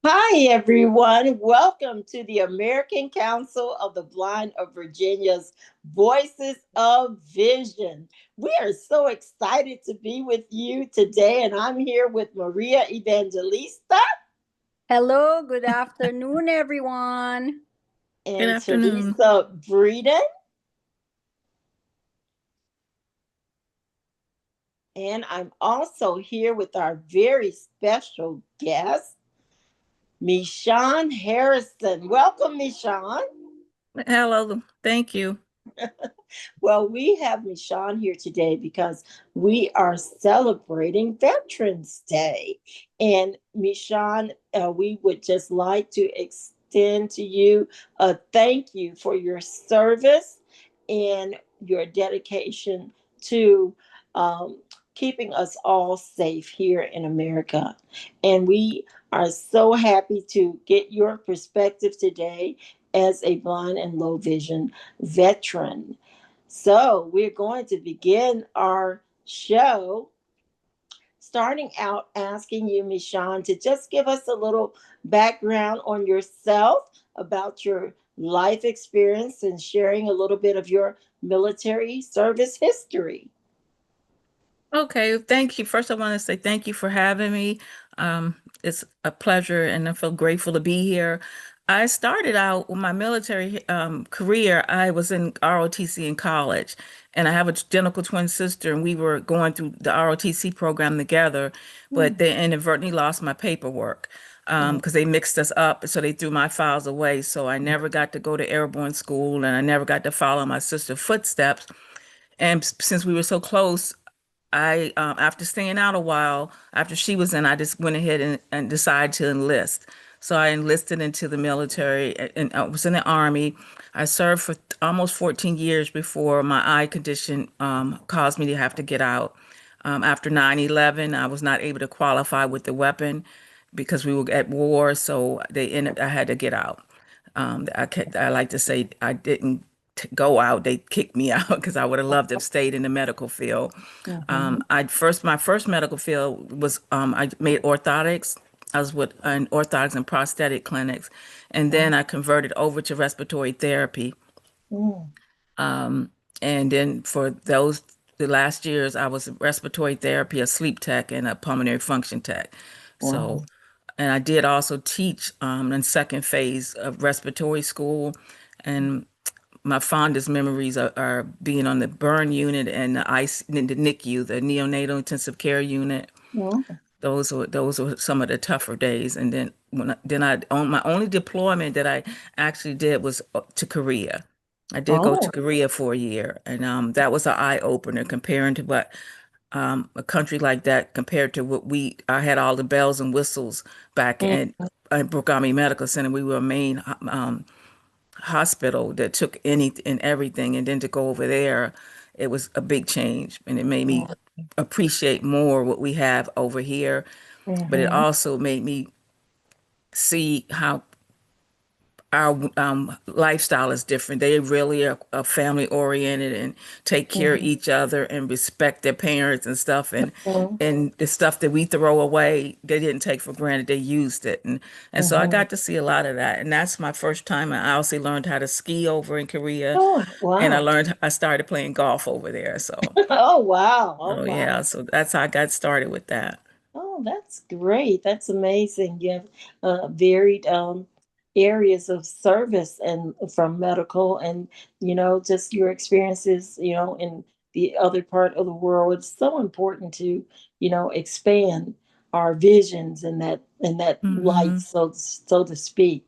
Hi, everyone. Welcome to the American Council of the Blind of Virginia's Voices of Vision. We are so excited to be with you today, and I'm here with Maria Evangelista Hello, good afternoon, everyone. Good and afternoon. Teresa Breeden. And I'm also here with our very special guest, Michaun Harrison. Welcome, Michaun. Hello. Thank you. Well, we have Michaun here today because we are celebrating Veterans Day. And Michaun, we would just like to extend to you a thank you for your service and your dedication to um, keeping us all safe here in America. And we are so happy to get your perspective today as a blind and low vision veteran. So, we're going to begin our show starting out asking you, Michaun, to just give us a little background on yourself, about your life experience, and sharing a little bit of your military service history. Okay, thank you. First, I want to say thank you for having me. It's a pleasure, and I feel grateful to be here. I started out with my military career. I was in ROTC in college, and I have a identical twin sister, and we were going through the ROTC program together, but they inadvertently lost my paperwork because they mixed us up, so they threw my files away. So I never got to go to airborne school, and I never got to follow my sister's footsteps. And since we were so close, after staying out a while, after she was in, I just went ahead and decided to enlist. So I enlisted into the military and I was in the Army. I served for almost 14 years before my eye condition caused me to have to get out. After 9/11, I was not able to qualify with the weapon because we were at war, so I had to get out. I like to say I didn't go out. They kicked me out because I would have loved to have stayed in the medical field. Mm-hmm. My first medical field was I made orthotics. I was with an orthotics and prosthetic clinics, and then I converted over to respiratory therapy. Mm-hmm. And then for the last years, I was a respiratory therapy, a sleep tech, and a pulmonary function tech. Wow. So, and I did also teach in second phase of respiratory school, and my fondest memories are being on the burn unit and the NICU, the neonatal intensive care unit. Mm-hmm. Those were some of the tougher days. And then on my only deployment that I actually did was to Korea. I did go to Oh. Korea for a year, and that was an eye opener comparing to what a country like that compared to what I had all the bells and whistles back at Brooke Army Medical Center. We were a main hospital that took any and everything, and then to go over there, it was a big change, and it made me appreciate more what we have over here. But it Mm-hmm. also made me see how our lifestyle is different. They really are family oriented and take care of Mm-hmm. each other and respect their parents and stuff. Mm-hmm. And the stuff that we throw away, they didn't take for granted. They used it, and so I Mm-hmm. got to see a lot of that. And that's my first time. I also learned how to ski over in Korea, Oh, and wow. I started playing golf over there. So, Oh, wow. Oh, oh wow. yeah, so that's how I got started with that. Oh, that's great. That's amazing. You have varied areas of service and from medical and, just your experiences, in the other part of the world. It's so important to, expand our visions and that light, Hmm. so to speak.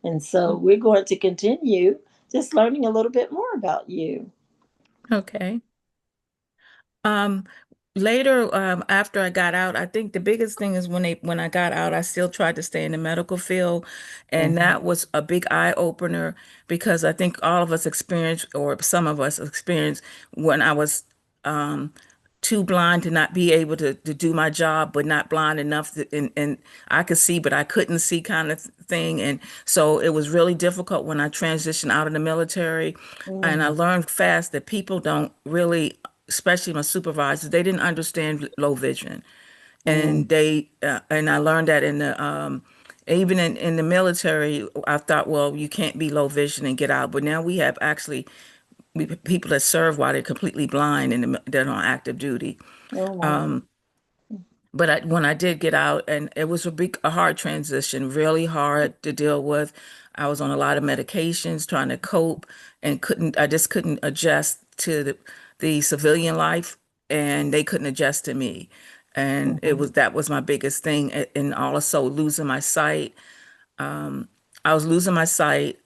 And so we're going to continue just learning a little bit more about you. Okay. Um, Later, after I got out, I think the biggest thing is when I got out, I still tried to stay in the medical field, and Mhm. that was a big eye opener because I think all of us experienced, or some of us experienced, when I was um, too blind to not be able to do my job, but not blind enough and I could see, but I couldn't see kind of thing, and so it was really difficult when I transitioned out of the military, and I Mm, learned fast that people don't really, especially my supervisors, they didn't understand low vision, mm, and I learned that Even in the military, I thought, well, you can't be low vision and get out. But now we have actually people that serve while they're completely blind and they're on active duty. Oh, wow. Um, but when I did get out, and it was a hard transition, really hard to deal with. I was on a lot of medications trying to cope and I just couldn't adjust to the civilian life, and they couldn't adjust to me. And Mhm. that was my biggest thing. And also losing my sight. I was losing my sight,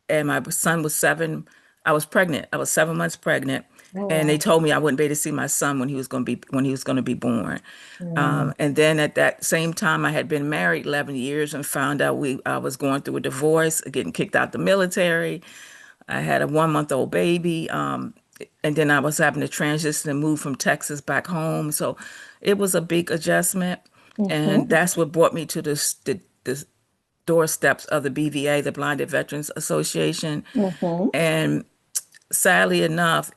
and my son was 7. I was pregnant. I was 7 months pregnant, Oh, and they wow. told me I wouldn't be able to see my son when he was going to be born. Mm. And then at that same time, I had been married 11 years and found out I was going through a divorce, getting kicked out the military. I had a 1-month-old baby. And then I was having to transition and move from Texas back home. So it was a big adjustment. Mhm. And that's what brought me to the doorsteps of the BVA, the Blinded Veterans Association. Mhm. And sadly enough,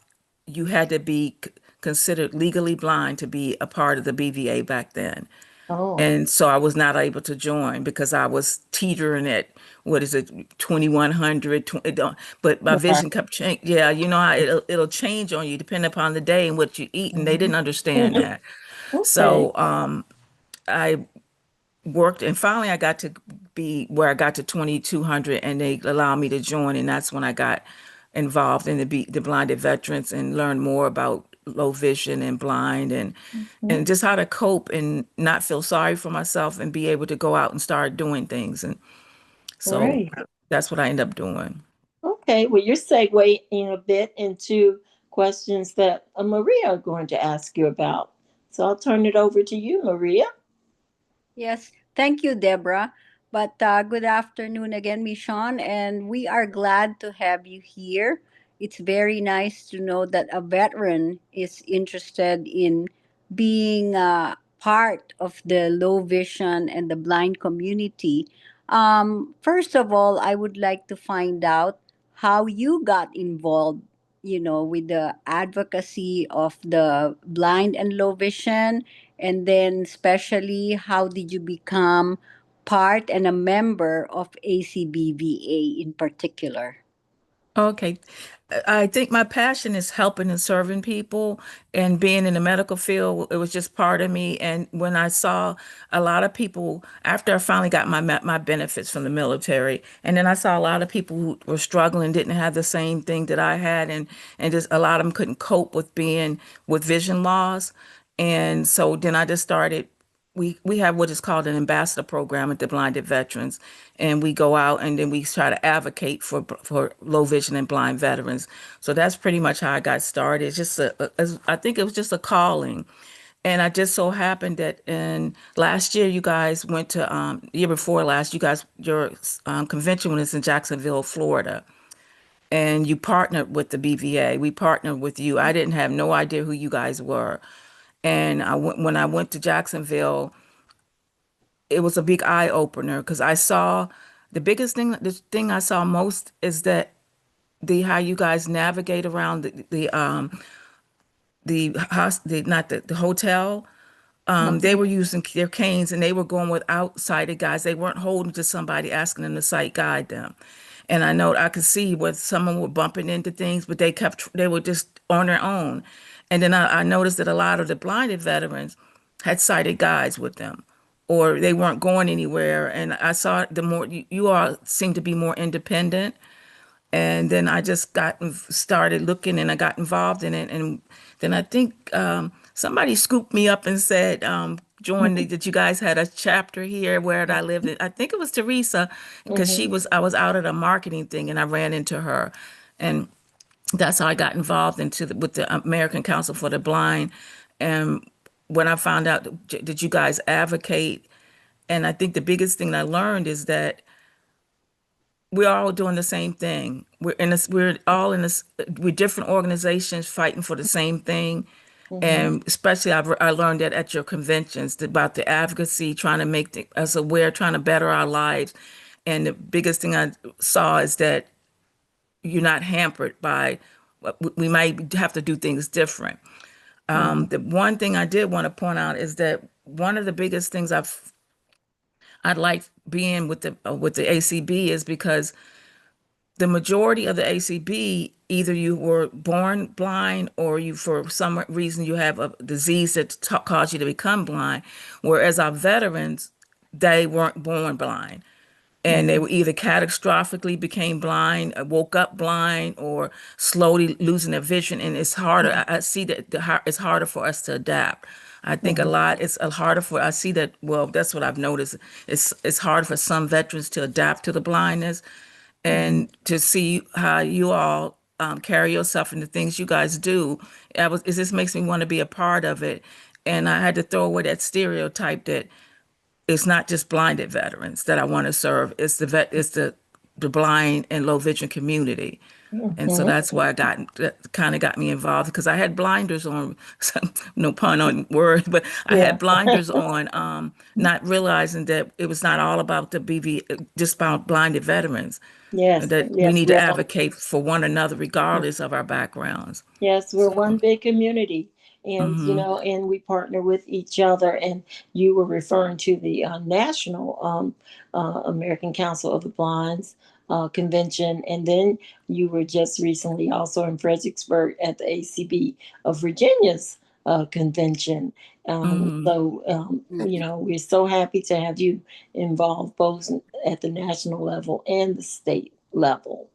you had to be considered legally blind to be a part of the BVA back then. Oh. And so I was not able to join because I was teetering at, what is it, 2100. But my Right. vision kept changing. Yeah, you know how it'll change on you depending upon the day and what you eat. And they Mhm. didn't understand that. Okay. So I worked, and finally I got to be where I got to 2200, and they allowed me to join. And that's when I got involved in the blinded veterans and learned more about low vision and blind, Mhm. and just how to cope and not feel sorry for myself and be able to go out and start doing things. And so Great. that's what I ended up doing. Okay. Well, you're segueing a bit into questions that Maria are going to ask you about. So I'll turn it over to you, Maria. Yes, thank you, Deborah. But good afternoon again, Michon, and we are glad to have you here. It's very nice to know that a veteran is interested in being part of the low vision and the blind community. First of all, I would like to find out how you got involved, with the advocacy of the blind and low vision, and then especially how did you become part and a member of ACBVA in particular? Okay. I think my passion is helping and serving people, and being in the medical field. It was just part of me. And when I saw a lot of people, after I finally got my benefits from the military, and then I saw a lot of people who were struggling, didn't have the same thing that I had, and just a lot of them couldn't cope with being with vision loss. And so then I just started, we have what is called an ambassador program at the Blinded Veterans, and we go out and then we try to advocate for low vision and blind veterans. So that's pretty much how I got started. It's just I think it was just a calling. And I just so happened that in last year, you guys went to year before last, your convention was in Jacksonville, Florida, and you partnered with the BVA. We partnered with you. I didn't have no idea who you guys were. And when I went to Jacksonville, it was a big eye opener because I saw the thing I saw most is that the how you guys navigate around the not the hotel. They were using their canes and they were going without sighted guys. They weren't holding to somebody asking them to sight guide them. And I know I could see where someone were bumping into things, but they were just on their own. And then I noticed that a lot of the blinded veterans had sighted guides with them, or they weren't going anywhere. And I saw the more you all seem to be more independent, and then I just started looking, and I got involved in it. And then I think somebody scooped me up and said, join that you guys had a chapter here where I lived. I think it was Teresa, because Mhm. I was out at a marketing thing and I ran into her. And that's how I got involved with the American Council for the Blind. And when I found out that you guys advocate, and I think the biggest thing I learned is that we're all doing the same thing. We're all in this. We're different organizations fighting for the same thing, Mhm. and especially I learned that at your conventions about the advocacy, trying to make us aware, trying to better our lives. And the biggest thing I saw is that you're not hampered by. We might have to do things different. Mhm. The one thing I did want to point out is that one of the biggest things I like being with the ACB is because the majority of the ACB, either you were born blind or you, for some reason, you have a disease that caused you to become blind. Whereas our veterans, they weren't born blind, and they Mhm. were either catastrophically became blind, woke up blind, or slowly losing their vision. And it's harder. I see that it's harder for us to adapt. I think a Mhm. lot it's harder for. I see that. Well, that's what I've noticed. It's hard for some veterans to adapt to the blindness, Mhm. and to see how you all carry yourself and the things you guys do. It just makes me want to be a part of it. And I had to throw away that stereotype that it's not just blinded veterans that I want to serve. It's the blind and low vision community. And so Mhm. that's why that kind of got me involved, because I had blinders on, no pun on word, but I Yeah. had blinders on, not realizing that it was not all about the just about blinded veterans, and Yes. that we Yes. need to We're advocate for one another regardless of our backgrounds. Yes, we're one So, big community, and hmm and we partner with each other. And you were referring to the National American Council of the Blinds convention, and then you were just recently also in Fredericksburg at the ACB of Virginia's convention. hmm We're so happy to have you involved both at the national level and the state level.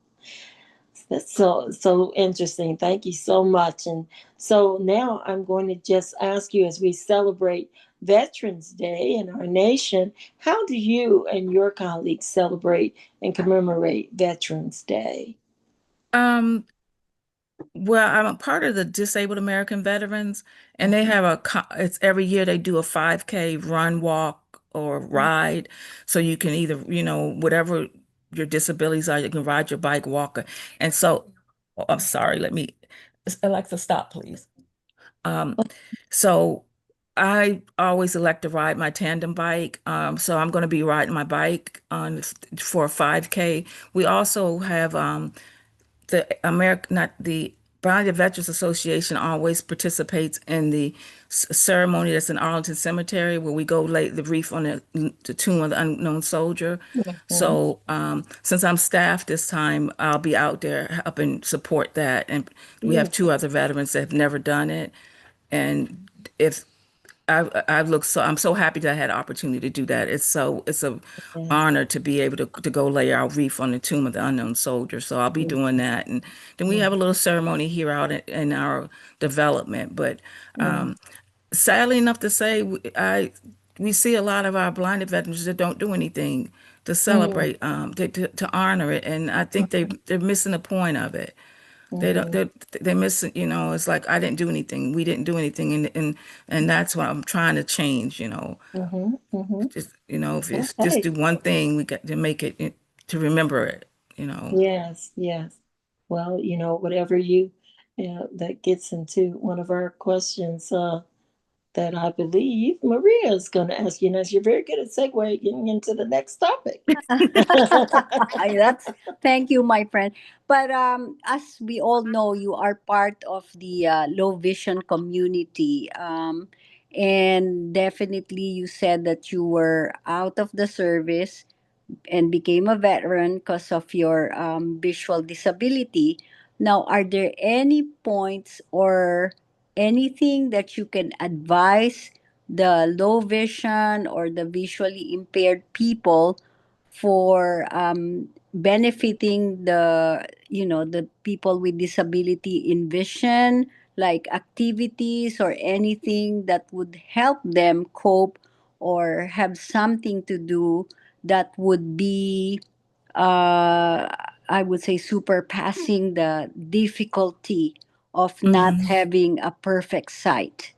That's so interesting. Thank you so much. And so now I'm going to just ask you, as we celebrate Veterans Day in our nation, how do you and your colleagues celebrate and commemorate Veterans Day? Um, Well, I'm a part of the Disabled American Veterans, and they Mhm. have it's every year they do a 5K run, walk, or ride. So you can either, whatever your disabilities are, you can ride your bike, walk. And so, oh, I'm sorry, Alexa, stop, please. Um, so I always elect to ride my tandem bike. So I'm going to be riding my bike for a 5K. We also have not the Blind Veterans Association always participates in the ceremony that's in Arlington Cemetery, where we go lay the wreath on the tomb of the unknown soldier. Mhm. So since I'm staff this time, I'll be out there helping support that. And we Yeah. have two other veterans that have never done it. And if I've looked so I'm so happy that I had the opportunity to do that. It's a Yes. honor to be able to go lay our wreath on the tomb of the unknown soldier. So I'll be doing that, and then we have a little ceremony here out in our development. But Mhm. sadly enough to say, we see a lot of our blinded veterans that don't do anything to Mhm. celebrate, to honor it, and I think they're missing the point of it. They don't. Mhm. They're missing. It's like I didn't do anything. We didn't do anything, and that's what I'm trying to change. Mhm. Mhm. Just if it's just Okay. do one thing, we got to make it to remember it. Yes. Yes. Well, whatever that gets into one of our questions. That I believe Maria is going to ask you next. You're very good at getting into the next topic. That's thank you, my friend. But as we all know, you are part of the low vision community, and definitely you said that you were out of the service and became a veteran because of your visual disability. Now, are there any points or anything that you can advise the low vision or the visually impaired people for benefiting the people with disability in vision, like activities or anything that would help them cope or have something to do that would be, uh, I would say, surpassing the difficulty of not Hmm having a perfect sight.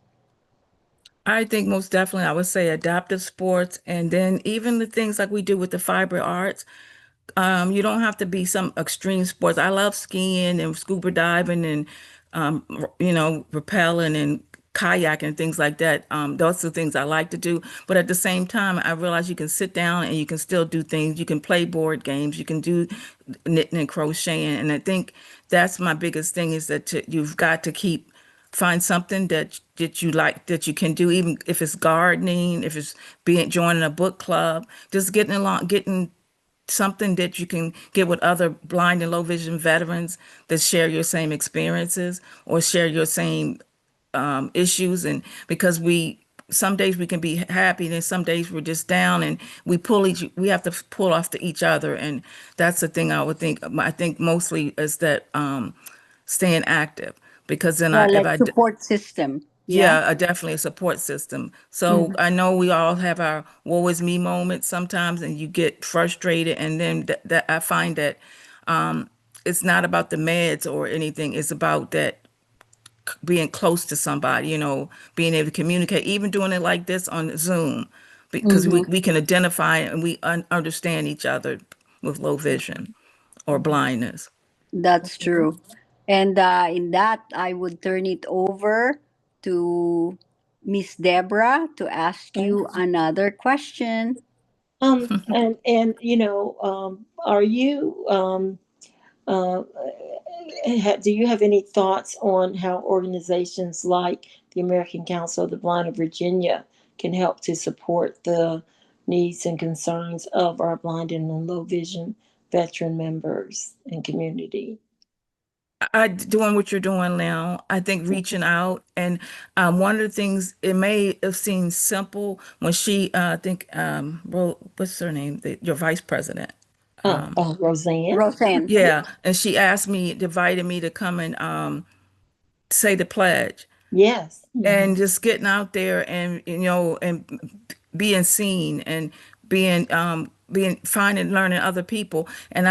I think most definitely I would say adaptive sports, and then even the things like we do with the fiber arts. You don't have to be some extreme sports. I love skiing and scuba diving and rappelling and kayaking and things like that. Those are things I like to do. But at the same time, I realize you can sit down and you can still do things. You can play board games. You can do knitting and crocheting. And I think that's my biggest thing is that you've got to keep find something that you like, that you can do, even if it's gardening, if it's being joining a book club, just getting something that you can get with other blind and low vision veterans that share your same experiences or share your same issues. And because we some days we can be happy and then some days we're just down, and we have to pull off to each other. And that's the thing I think mostly is that staying active, because then Yeah, if like I support system. Yeah. yeah, definitely a support system. So Mhm. I know we all have our woe is me moments sometimes, and you get frustrated, and then that I find that it's not about the meds or anything. It's about that being close to somebody, being able to communicate, even doing it like this on Zoom, because Hmm. we can identify and we understand each other with low vision or blindness. That's true. And in that, I would turn it over to Miss Deborah to ask you another question. And are you do you have any thoughts on how organizations like the American Council of the Blind of Virginia can help to support the needs and concerns of our blind and low vision veteran members and community? Doing what you're doing now, I think reaching out. And one of the things, it may have seemed simple when she, I think, what's her name? Your vice president. Roseanne? Roseanne. Yeah. And she asked me, invited me to come and say the pledge, Yes. and just getting out there and and being seen and being finding learning other people. And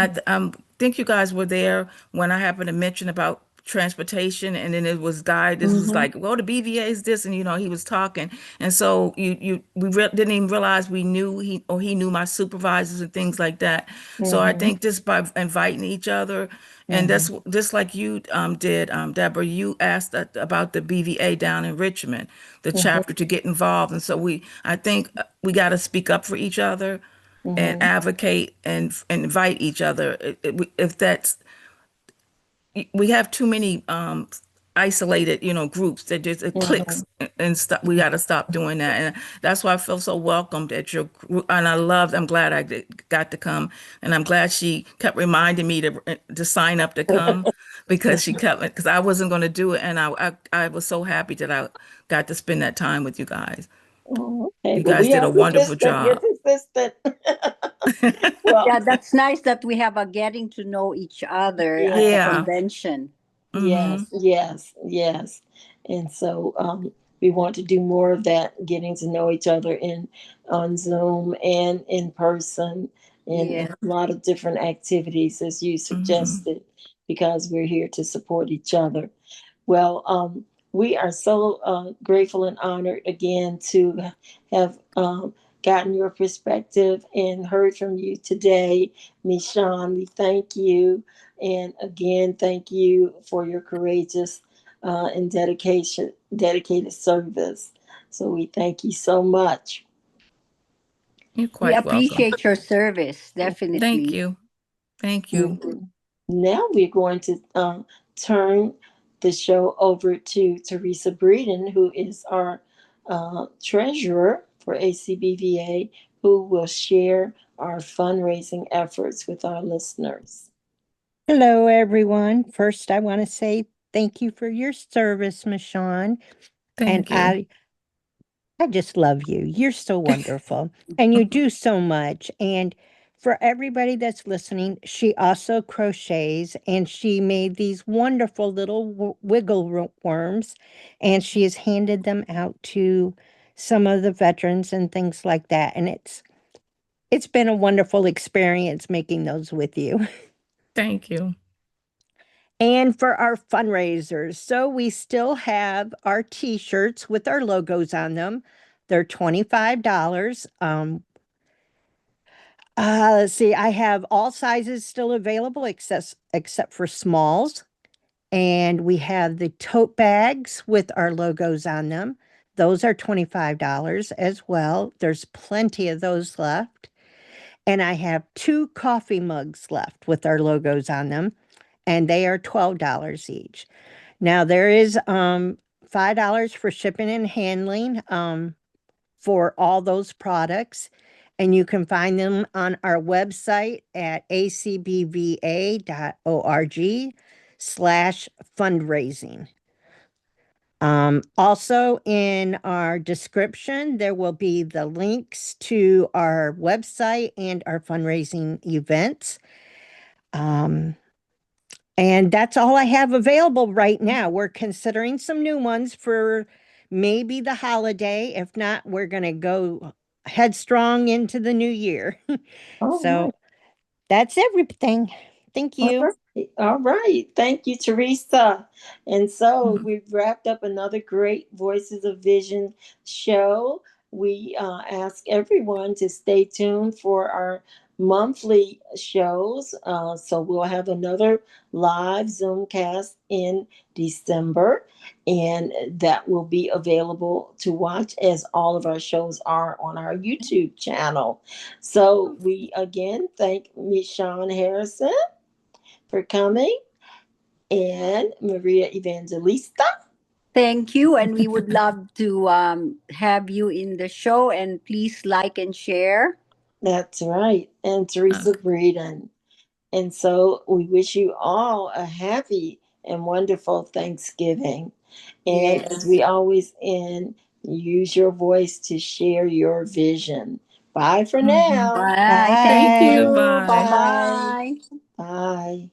think you guys were there when I happened to mention about transportation, and then it was guy, this was Mm-hmm. like, well, the BVA is this, and he was talking. And so didn't even realize we knew he knew my supervisors and things like that. So I Mm-hmm. think just by inviting each other, and that's Mm-hmm. just like you did, Deborah. You asked about the BVA down in Richmond, the chapter, to get involved. And so I think we got to speak up for each other and Mm-hmm. advocate and invite each other. If that's we have too many isolated, groups that just it Mm-hmm. clicks, and stop. We got to stop doing that. And that's why I feel so welcomed at your group. And I'm glad got to come, and I'm glad she kept reminding me to sign up to come, because because I wasn't going to do it, and I was so happy that I got to spend that time with you guys. Oh, okay. You Well, guys we did are a wonderful persistent. We're job. persistent. Well, Yeah, that's nice that we have a getting to know each other at the yes. Yeah. convention. Mm-hmm. Yes, yes, yes. And so we want to do more of that, getting to know each other in on Zoom and in person, and Yeah. a lot of different activities as you Mm-hmm. suggested, because we're here to support each other. Well, we are so grateful and honored again to have gotten your perspective and heard from you today, Michaun. We thank you. And again, thank you for your courageous and dedicated service. So we thank you so much. You're We quite welcome. appreciate your service, Thank definitely. you. Thank you. Mhm. Now we're going to turn the show over to Teresa Breeden, who is our treasurer for ACBVA, who will share our fundraising efforts with our listeners. Hello, everyone. First, I want to say thank you for your service, Michonne. And Thank you. I just love you. You're so wonderful. And you do so much. And for everybody that's listening, she also crochets and she made these wonderful little worms, and she has handed them out to some of the veterans and things like that. And it's been a wonderful experience making those with you. Thank you. And for our fundraisers, so we still have our t-shirts with our logos on them. They're $25. Let's see, I have all sizes still available except for smalls. And we have the tote bags with our logos on them. Those are $25 as well. There's plenty of those left. And I have two coffee mugs left with our logos on them, and they are $12 each. Now there is $5 for shipping and handling for all those products. And you can find them on our website at acbva.org/fundraising. Also in our description, there will be the links to our website and our fundraising events. And that's all I have available right now. We're considering some new ones for maybe the holiday. If not, we're going to go headstrong into the new year. All So right. that's everything. Thank All you. right. All right. Thank you, Teresa. And so Mhm. we've wrapped up another great Voices of Vision show. We ask everyone to stay tuned for our monthly shows. So we'll have another live Zoom cast in December, and that will be available to watch as all of our shows are on our YouTube channel. So we again thank Michaun Harrison for coming, and Maria Evangelista. Thank you. And we would love to have you in the show. And please like and share. That's right. And Teresa Okay. Breeden. And so we wish you all a happy and wonderful Thanksgiving. And as Yes. we always end, use your voice to share your vision. Bye for Mhm. now. Bye. Thank Thank you. Bye. you. Bye Bye. Bye. bye. Bye.